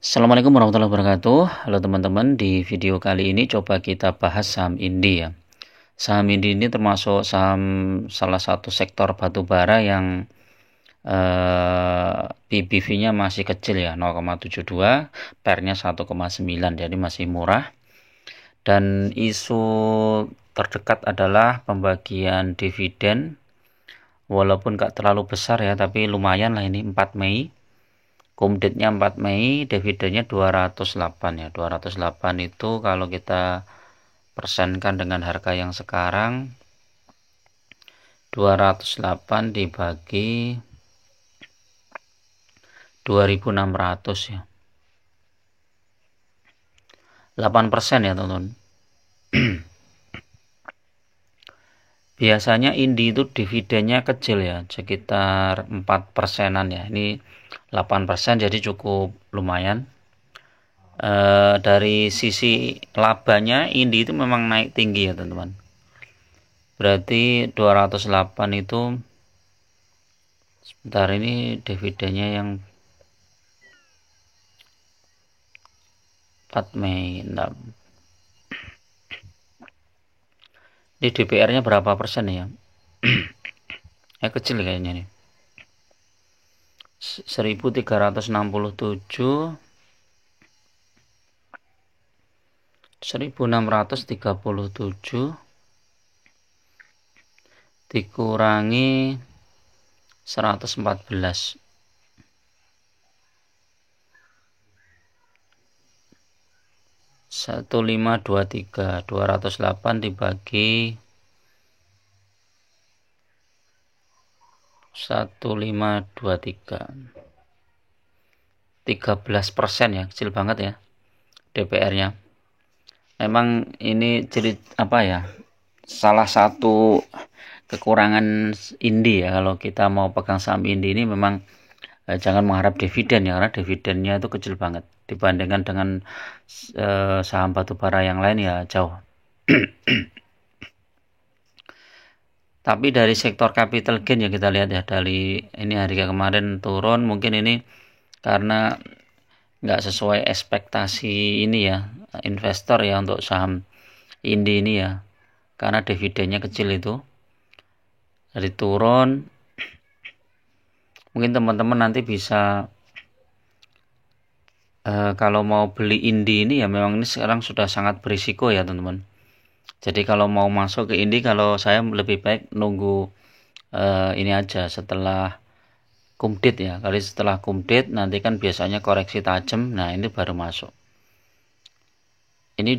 Assalamualaikum warahmatullahi wabarakatuh. Halo teman-teman, di video kali ini coba kita bahas saham Indi ya. Saham Indi ini termasuk saham salah satu sektor batubara yang PBV-nya masih kecil ya, 0,72, PER-nya 1,9, jadi masih murah. Dan isu terdekat adalah pembagian dividen, walaupun gak terlalu besar ya, tapi lumayan lah ini 4 Mei. Kumditnya 4 Mei, dividennya 208 ya. 208 itu kalau kita persenkan dengan harga yang sekarang, 208 dibagi 2.600 ya. 8% ya teman-teman. Biasanya Indi itu dividennya kecil ya, sekitar 4%-an ya. Ini 8% jadi cukup lumayan. Dari sisi labanya Indi itu memang naik tinggi ya teman-teman. Berarti 208 itu sebentar, ini dividennya yang 4 Mei. Nah, ini DPR-nya berapa persen ya? Kecil kayaknya nih. 1367, 1637 dikurangi 114, 1523, 208 dibagi 1523, 13% ya, kecil banget ya DPR-nya. Memang ini jadi apa ya, salah satu kekurangan Indi ya, kalau kita mau pegang saham Indi ini memang jangan mengharap dividen ya, karena dividennya itu kecil banget dibandingkan dengan saham batubara yang lain ya, jauh. Tapi dari sektor capital gain ya, kita lihat ya, dari ini harga kemarin turun, mungkin ini karena nggak sesuai ekspektasi ini ya, investor ya, untuk saham Indi ini ya, karena dividennya kecil itu. Jadi turun. Mungkin teman-teman nanti bisa kalau mau beli Indi ini ya, memang ini sekarang sudah sangat berisiko ya teman-teman. Jadi kalau mau masuk ke Indi, kalau saya lebih baik nunggu ini aja setelah kumdit ya. Kali setelah kumdit nanti kan biasanya koreksi tajam, nah ini baru masuk. Ini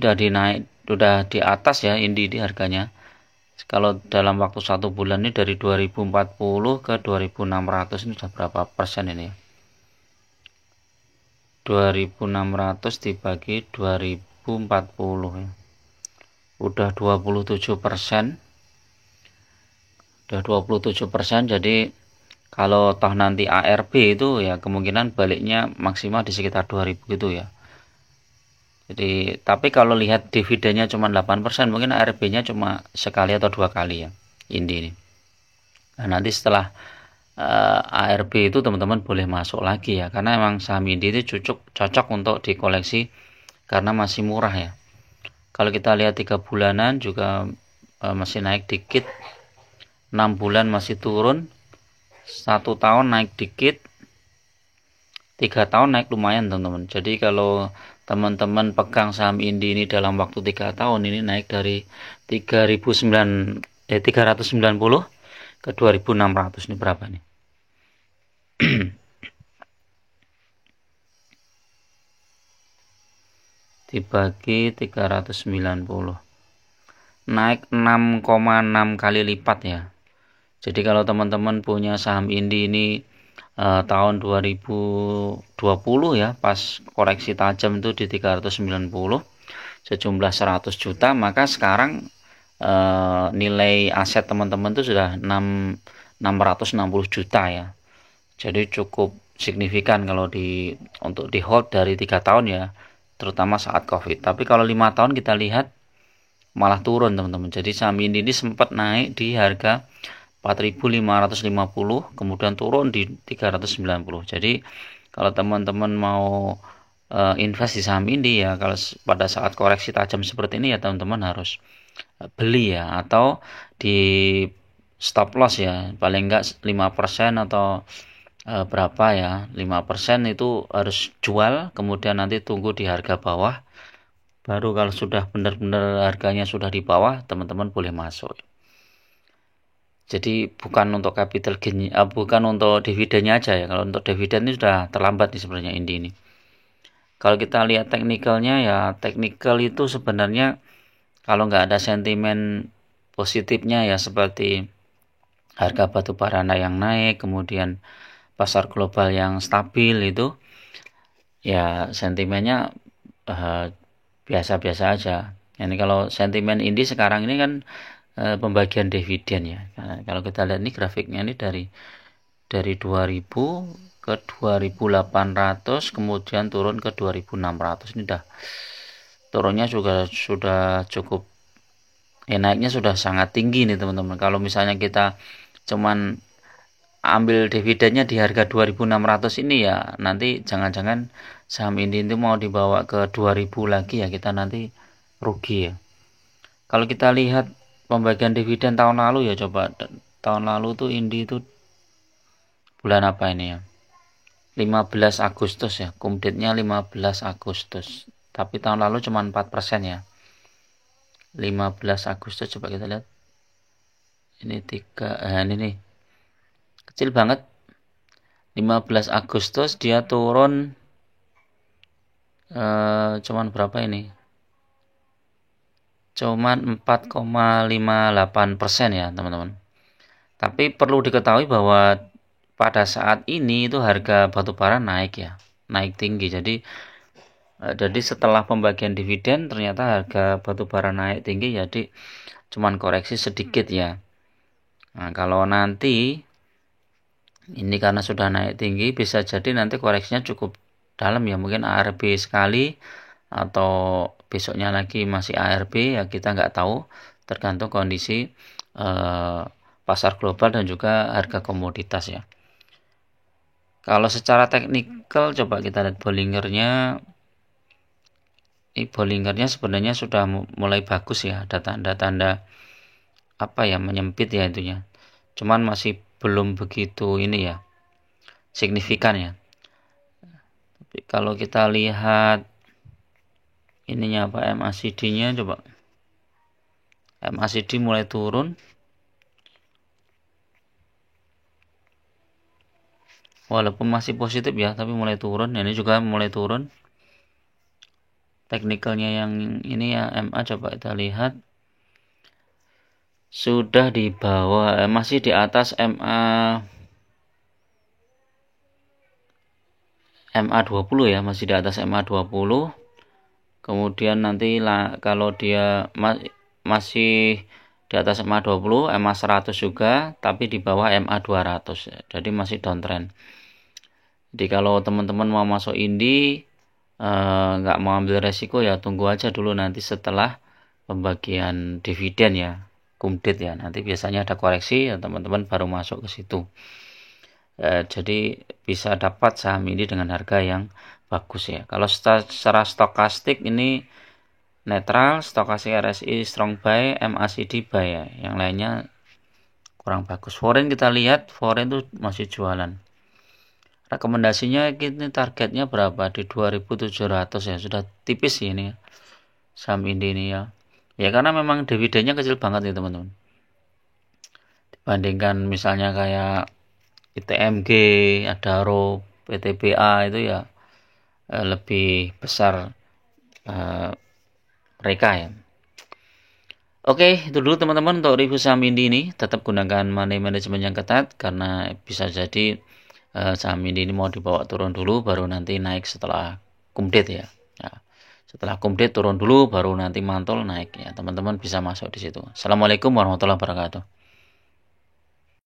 udah di atas ya Indi di harganya. Kalau dalam waktu 1 bulan ini dari 2040 ke 2600, ini sudah berapa persen ini ya? 2600 dibagi 2040 ya. Udah 27%. Udah 27%, jadi kalau toh nanti ARB itu ya kemungkinan baliknya maksimal di sekitar 2000 gitu ya. Jadi, tapi kalau lihat dividennya cuma 8%, mungkin ARB-nya cuma sekali atau 2 kali ya Indi ini. Nah, nanti setelah ARB itu teman-teman boleh masuk lagi ya, karena emang saham Indi itu cocok untuk dikoleksi karena masih murah ya. Kalau kita lihat 3 bulanan juga masih naik dikit, 6 bulan masih turun, 1 tahun naik dikit, 3 tahun naik lumayan teman-teman. Jadi kalau teman-teman pegang saham Indi ini dalam waktu 3 tahun, ini naik dari 390 ke 2600, ini berapa nih? Dibagi 390, naik 6,6 kali lipat ya. Jadi kalau teman-teman punya saham Indi ini tahun 2020 ya, pas koreksi tajam itu di 390 sejumlah 100 juta, maka sekarang nilai aset teman-teman itu sudah 660 juta ya. Jadi cukup signifikan kalau untuk di hold dari 3 tahun ya, terutama saat Covid. Tapi kalau 5 tahun kita lihat malah turun teman-teman. Jadi saham Indi ini sempat naik di harga 4.550, kemudian turun di 390. Jadi kalau teman-teman mau invest di saham Indi ya, kalau pada saat koreksi tajam seperti ini ya teman-teman harus beli ya, atau di stop loss ya, paling enggak 5% atau berapa ya, 5% itu harus jual, kemudian nanti tunggu di harga bawah, baru kalau sudah benar-benar harganya sudah di bawah teman-teman boleh masuk. Jadi bukan untuk capital gain, bukan untuk dividennya aja ya. Kalau untuk dividen ini sudah terlambat nih sebenarnya Indi ini. Kalau kita lihat teknikalnya ya, teknikal itu sebenarnya kalau nggak ada sentimen positifnya ya, seperti harga batu bara yang naik, kemudian pasar global yang stabil, itu ya sentimennya biasa-biasa aja. Ini kalau sentimen Indi sekarang ini kan pembagian dividen ya. Nah, kalau kita lihat ini grafiknya ini dari 2000 ke 2800, kemudian turun ke 2600. Ini dah turunnya juga sudah cukup naiknya sudah sangat tinggi nih teman-teman. Kalau misalnya kita cuman ambil dividennya di harga 2600 ini ya, nanti jangan-jangan saham Indi itu mau dibawa ke 2000 lagi ya, kita nanti rugi ya. Kalau kita lihat pembagian dividen tahun lalu ya, coba tahun lalu tuh Indi itu bulan apa ini ya, 15 Agustus ya, kumditnya 15 Agustus, tapi tahun lalu cuma 4% ya. 15 Agustus coba kita lihat, ini ini nih kecil banget. 15 Agustus dia turun cuman berapa ini, cuman 4,58% ya teman-teman. Tapi perlu diketahui bahwa pada saat ini itu harga batubara naik ya, naik tinggi. Jadi setelah pembagian dividen ternyata harga batubara naik tinggi, jadi cuman koreksi sedikit ya. Nah, kalau nanti ini karena sudah naik tinggi, bisa jadi nanti koreksinya cukup dalam ya, mungkin ARB sekali atau besoknya lagi masih ARB ya, kita nggak tahu, tergantung kondisi pasar global dan juga harga komoditas ya. Kalau secara teknikal coba kita lihat Bollingernya. Ini Bollingernya sebenarnya sudah mulai bagus ya, ada tanda-tanda apa ya, menyempit ya itunya. Cuman masih belum begitu ini ya, signifikan ya. Tapi kalau kita lihat ininya apa, MACD-nya coba. MACD mulai turun. Walaupun masih positif ya, tapi mulai turun. Ini juga mulai turun. Teknikalnya yang ini ya, MA coba kita lihat. Sudah di bawah, masih di atas MA 20 ya, masih di atas MA 20. Kemudian nanti kalau dia masih di atas MA 20, MA 100 juga, tapi di bawah MA 200. Jadi masih downtrend. Jadi kalau teman-teman mau masuk Indi, nggak mau ambil resiko ya, tunggu aja dulu nanti setelah pembagian dividen ya, kumdit ya, nanti biasanya ada koreksi ya, teman-teman baru masuk ke situ. Jadi bisa dapat saham ini dengan harga yang bagus ya. Kalau secara stokastik ini netral, stokastik RSI strong buy, MACD buy ya, yang lainnya kurang bagus. Foreign kita lihat, foreign itu masih jualan. Rekomendasinya ini targetnya berapa, di 2700 ya, sudah tipis sih ini ya, saham Indi ini ya. Ya karena memang dividennya kecil banget nih teman-teman. Dibandingkan misalnya kayak ITMG, Adaro, PTBA itu ya lebih besar mereka ya. Oke, itu dulu teman-teman untuk review saham Indi ini. Tetap gunakan money management yang ketat, karena bisa jadi saham ini mau dibawa turun dulu, baru nanti naik setelah kumdit ya. Nah, setelah kumdit turun dulu, baru nanti mantul naik ya. Teman-teman bisa masuk di situ. Assalamualaikum warahmatullahi wabarakatuh.